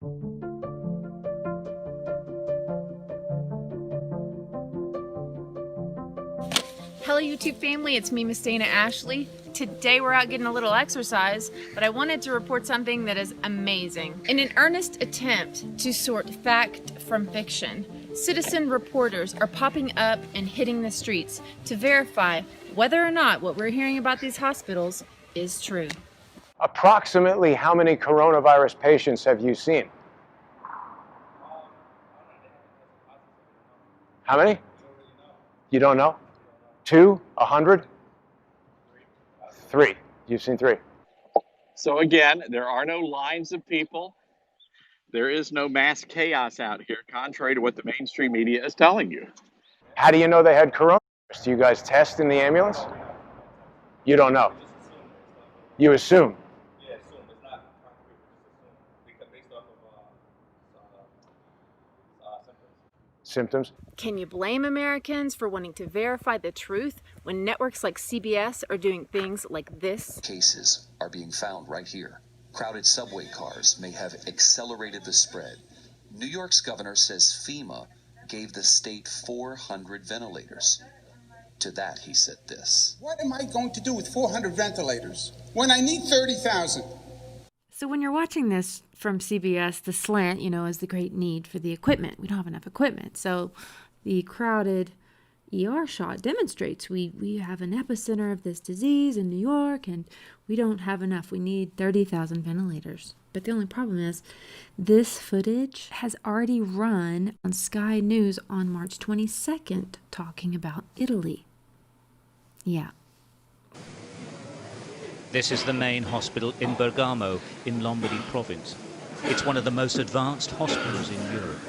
Hello YouTube family, it's me, Miss Dana Ashley. Today we're out getting a little exercise, but I wanted to report something that is amazing. In an earnest attempt to sort fact from fiction, citizen reporters are popping up and hitting the streets to verify whether or not what we're hearing about these hospitals is true. Approximately how many coronavirus patients have you seen? How many? You don't know? 2? 100? 3. You've seen 3. So again, there are no lines of people. There is no mass chaos out here, contrary to what the mainstream media is telling you. How do you know they had coronavirus? Do you guys test in the ambulance? You don't know. You assume. Yeah, assume. It's not concrete. It's assumed based off of symptoms. Symptoms? Can you blame Americans for wanting to verify the truth when networks like CBS are doing things like this? Cases are being found right here. Crowded subway cars may have accelerated the spread. New York's governor says FEMA gave the state 400 ventilators. To that, he said this. What am I going to do with 400 ventilators when I need 30,000? So when you're watching this from CBS, the slant, is the great need for the equipment. We don't have enough equipment. So the crowded ER shot demonstrates we have an epicenter of this disease in New York, and we don't have enough. We need 30,000 ventilators. But the only problem is this footage has already run on Sky News on March 22nd talking about Italy. Yeah. This is the main hospital in Bergamo in Lombardy province. It's one of the most advanced hospitals in Europe.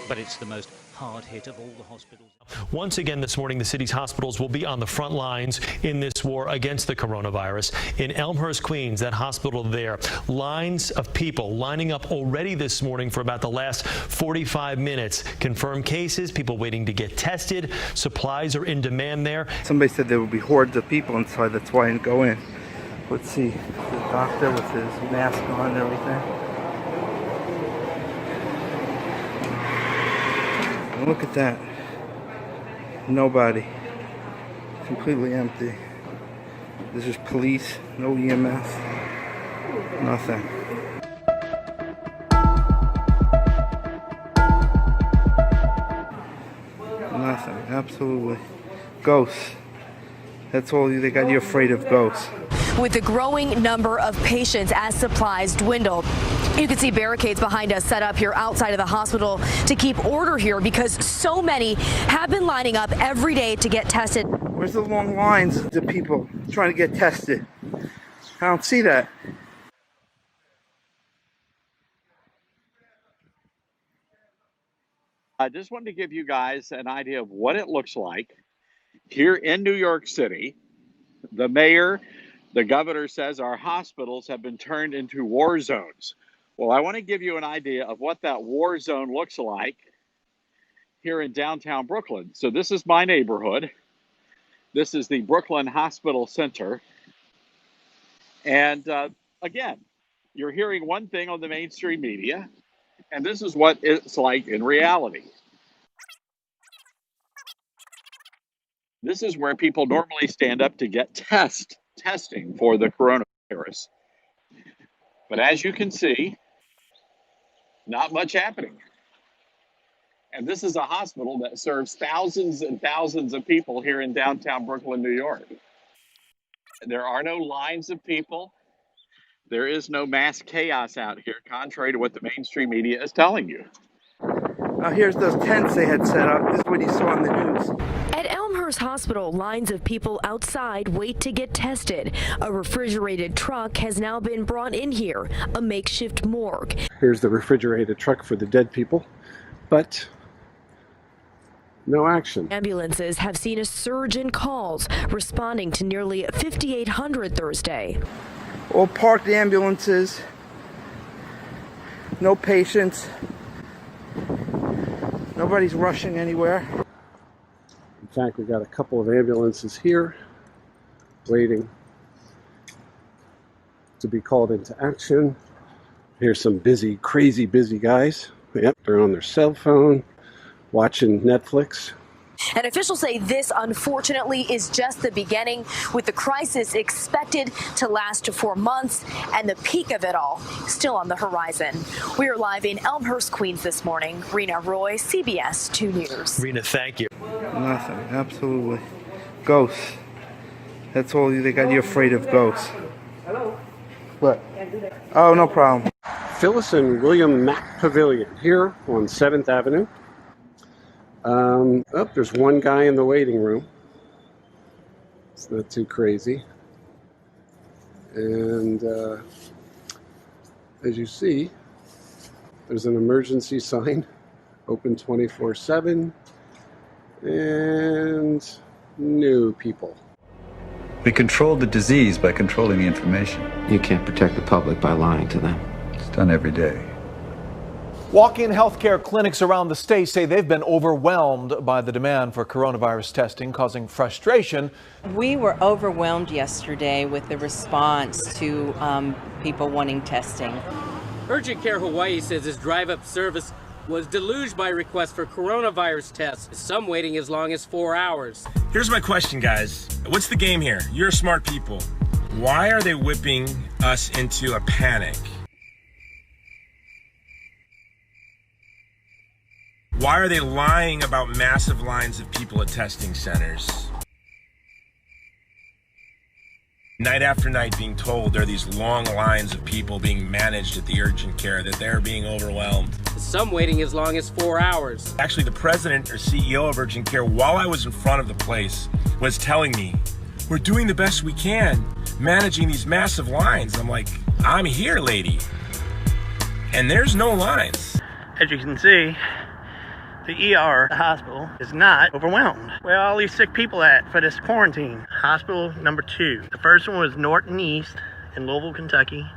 But it's the most hard-hit of all the hospitals. Once again this morning, the city's hospitals will be on the front lines in this war against the coronavirus. In Elmhurst, Queens, that hospital there, lines of people lining up already this morning for about the last 45 minutes. Confirmed cases, people waiting to get tested. Supplies are in demand there. Somebody said there will be hordes of people inside. That's why I didn't go in. Let's see. The doctor with his mask on and everything. Look at that. Nobody. Completely empty. There's just police, no EMS, nothing. Nothing, absolutely. Ghosts. That's all they got you afraid of, ghosts. With the growing number of patients as supplies dwindle, you can see barricades behind us set up here outside of the hospital to keep order here because so many have been lining up every day to get tested. Where's the long lines of people trying to get tested? I don't see that. I just wanted to give you guys an idea of what it looks like here in New York City. The mayor, the governor says our hospitals have been turned into war zones. Well, I want to give you an idea of what that war zone looks like here in downtown Brooklyn. So this is my neighborhood. This is the Brooklyn Hospital Center. And again, you're hearing one thing on the mainstream media, and this is what it's like in reality. This is where people normally stand up to get testing for the coronavirus. But as you can see, not much happening. And this is a hospital that serves thousands and thousands of people here in downtown Brooklyn, New York. There are no lines of people. There is no mass chaos out here, contrary to what the mainstream media is telling you. Now here's those tents they had set up. This is what you saw on the news. At Elmhurst Hospital, lines of people outside wait to get tested. A refrigerated truck has now been brought in here, a makeshift morgue. Here's the refrigerated truck for the dead people, but no action. Ambulances have seen a surge in calls, responding to nearly 5,800 Thursday. All parked ambulances, no patients, nobody's rushing anywhere. In fact, we've got a couple of ambulances here waiting to be called into action. Here's some busy, crazy busy guys. Yep, they're on their cell phone, watching Netflix. And officials say this, unfortunately, is just the beginning, with the crisis expected to last for months and the peak of it all still on the horizon. We are live in Elmhurst, Queens this morning. Rena Roy, CBS 2 News. Rena, thank you. Nothing, absolutely. Ghosts. That's all they got you afraid of, ghosts. Hello. What? Oh, no problem. Phyllis and William Mack Pavilion here on 7th Avenue. There's one guy in the waiting room. It's not too crazy. And as you see, there's an emergency sign, open 24/7, and new people. We control the disease by controlling the information. You can't protect the public by lying to them. It's done every day. Walk-in healthcare clinics around the state say they've been overwhelmed by the demand for coronavirus testing, causing frustration. We were overwhelmed yesterday with the response to people wanting testing. Urgent Care Hawaii says its drive-up service was deluged by requests for coronavirus tests, some waiting as long as 4 hours. Here's my question, guys. What's the game here? You're smart people. Why are they whipping us into a panic? Why are they lying about massive lines of people at testing centers? Night after night being told there are these long lines of people being managed at the urgent care, that they're being overwhelmed. Some waiting as long as 4 hours. Actually, the president or CEO of urgent care, while I was in front of the place, was telling me, we're doing the best we can, managing these massive lines. I'm like, I'm here, lady. And there's no lines. As you can see, the ER, the hospital, is not overwhelmed. Where are all these sick people at for this quarantine? Hospital number 2. The first one was Norton East in Louisville, Kentucky.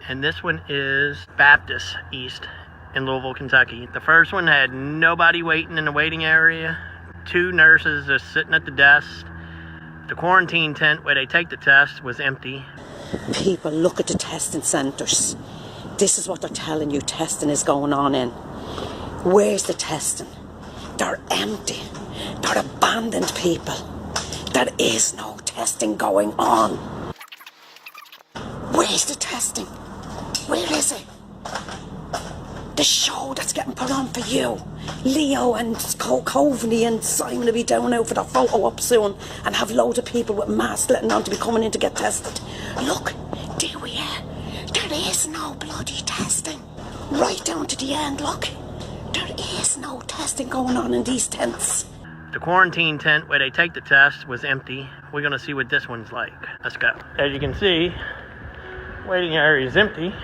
And this one is Baptist East in Louisville, Kentucky. The first one had nobody waiting in the waiting area. 2 nurses are sitting at the desk. The quarantine tent where they take the test was empty. People look at the testing centres. This is what they're telling you testing is going on in. Where's the testing? They're empty. They're abandoned people. There is no testing going on. Where's the testing? Where is it? The show that's getting put on for you. Leo and Coveney and Simon will be down now for the photo up soon and have loads of people with masks letting on to be coming in to get tested. Look, there we are. There is no bloody testing. Right down to the end, look. There is no testing going on in these tents. The quarantine tent where they take the test was empty. We're going to see what this one's like. Let's go. As you can see, waiting area is empty.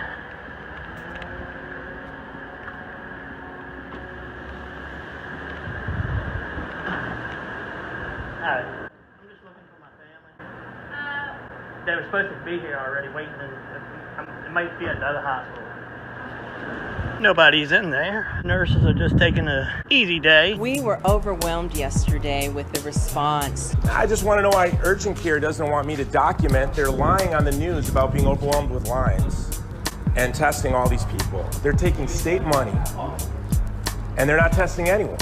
Alright, I'm just looking for my family. They were supposed to be here already waiting. It might be another hospital. Nobody's in there. Nurses are just taking an easy day. We were overwhelmed yesterday with the response. I just want to know why urgent care doesn't want me to document. They're lying on the news about being overwhelmed with lines and testing all these people. They're taking state money and they're not testing anyone.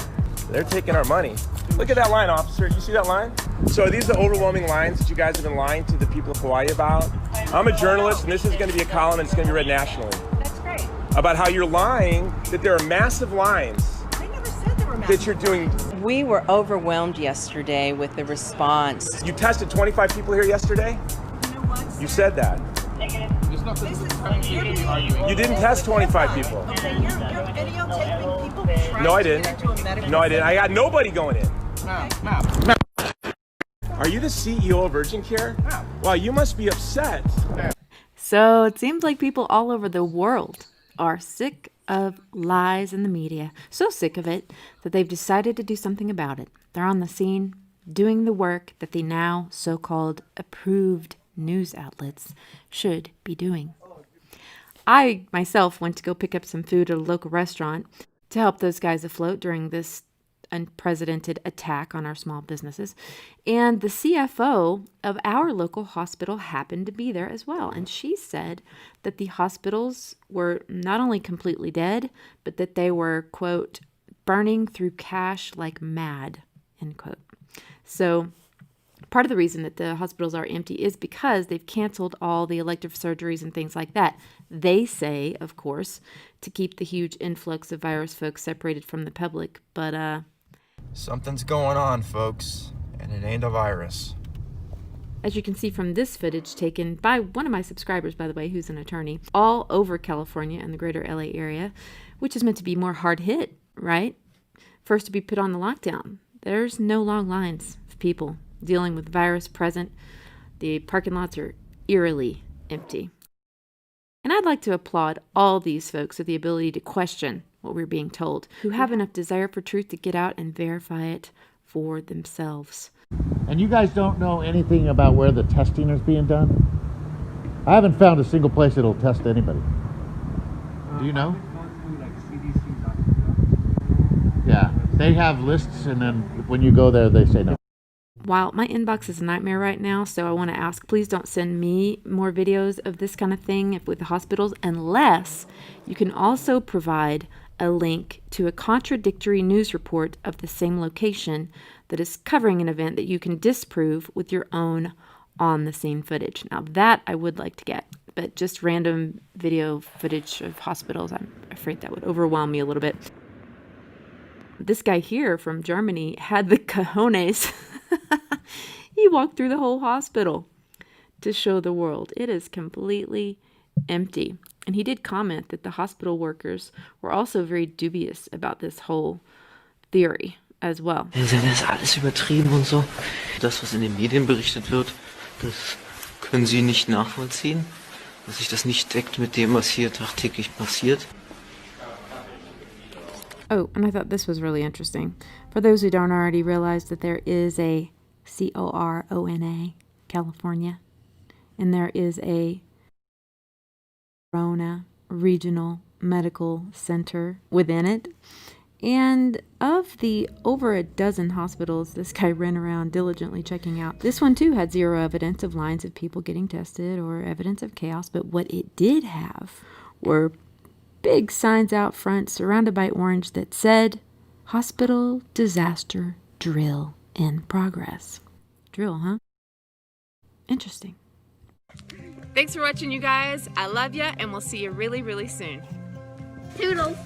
They're taking our money. Look at that line, officer. You see that line? So are these the overwhelming lines that you guys have been lying to the people of Hawaii about? I'm a journalist, and this is going to be a column and it's going to be read nationally. That's great. About how you're lying that there are massive lines. I never said there were massive. That you're doing. We were overwhelmed yesterday with the response. You tested 25 people here yesterday? You know what? You said that. Negative. You didn't test 25 people. Okay, you're videotaping people trying No, I to didn't. get into a medical No, I didn't. I got nobody going in. No. Are you the CEO of urgent care? Wow, you must be upset. So it seems like people all over the world are sick of lies in the media. So sick of it that they've decided to do something about it. They're on the scene doing the work that the now so-called approved news outlets should be doing. I myself went to go pick up some food at a local restaurant to help those guys afloat during this unprecedented attack on our small businesses. And the CFO of our local hospital happened to be there as well. And she said that the hospitals were not only completely dead, but that they were, quote, burning through cash like mad, end quote. So part of the reason that the hospitals are empty is because they've canceled all the elective surgeries and things like that. They say, of course, to keep the huge influx of virus folks separated from the public, but something's going on, folks, and it ain't a virus. As you can see from this footage taken by one of my subscribers, by the way, who's an attorney, all over California and the greater LA area, which is meant to be more hard hit, right? First to be put on the lockdown. There's no long lines of people dealing with virus present. The parking lots are eerily empty. And I'd like to applaud all these folks with the ability to question what we're being told, who have enough desire for truth to get out and verify it for themselves. And you guys don't know anything about where the testing is being done? I haven't found a single place that'll test anybody. Do you know? Yeah, they have lists, and then when you go there, they say no. While my inbox is a nightmare right now, so I want to ask, please don't send me more videos of this kind of thing with the hospitals, unless you can also provide a link to a contradictory news report of the same location that is covering an event that you can disprove with your own on-the-scene footage. Now that I would like to get, but just random video footage of hospitals, I'm afraid that would overwhelm me a little bit. This guy here from Germany had the cojones. He walked through the whole hospital to show the world it is completely empty. And he did comment that the hospital workers were also very dubious about this whole theory as well. Das ist alles übertrieben und so. Das, was in den Medien berichtet wird, das können Sie nicht nachvollziehen, dass sich das nicht deckt mit dem, was hier tagtäglich passiert. Oh, and I thought this was really interesting. For those who don't already realize that there is a CORONA, California, and there is a Corona Regional Medical Center within it. And of the over a dozen hospitals this guy ran around diligently checking out, this one too had zero evidence of lines of people getting tested or evidence of chaos. But what it did have were big signs out front surrounded by orange that said, "Hospital Disaster Drill in Progress." Drill, huh? Interesting. Thanks for watching, you guys. I love ya, and we'll see you really, really soon. Toodles.